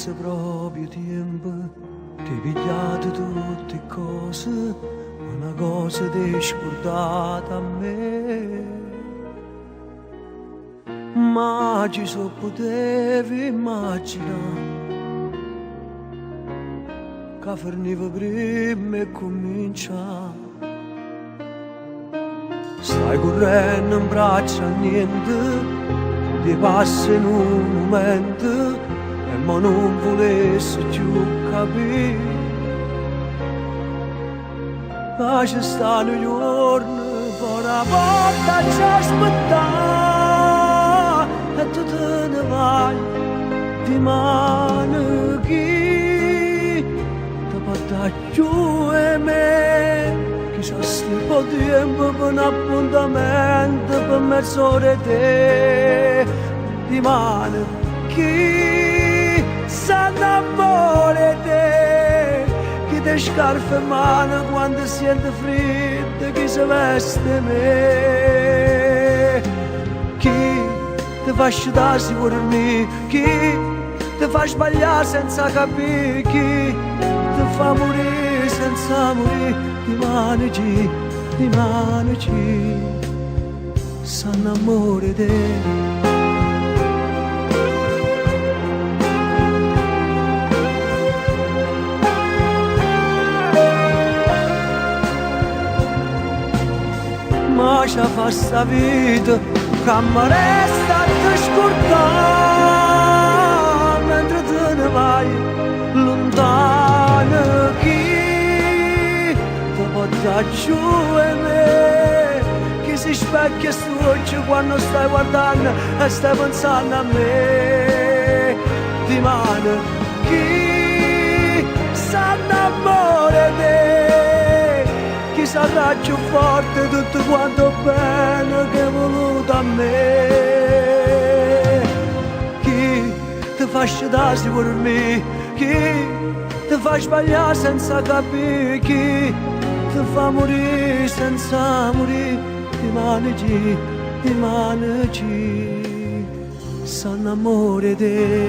senza proprio tempo, ti pigliate tutte cose, una cosa ti è scordata a me. Ma ci so potevi immaginare che forniva prima e comincia. Stai correndo in braccio a niente, ti passa in un momento e ma non volessi più capire. Ma ci stanno giorni, poi una volta ci aspettare e tu te ne vai, rimane chi ti porta giù e me. Chissà se po' tempo per un appuntamento per mezz'ora te rimane chi s'annamora te, chi ti scarfa in mano quando sente freddo, chi si veste me, chi ti fa sciutare sicuramente, chi ti fa sbagliare senza capire, chi ti fa morire senza morire. Rimanici, s'annamora te. Ma ci fa sta vita che mi resta a te scordare mentre te ne vai lontano. Chi porta giù e me, chi si specchia su oggi quando stai guardando e stai pensando a me. Rimane chi s'annamora di te, chi sarà più forte tutto quanto bene che è voluto a me, chi ti fa sciutare sicuramente, chi ti fa sbagliare senza capire, chi ti fa morire senza morire. Rimanici, s'annamora di te.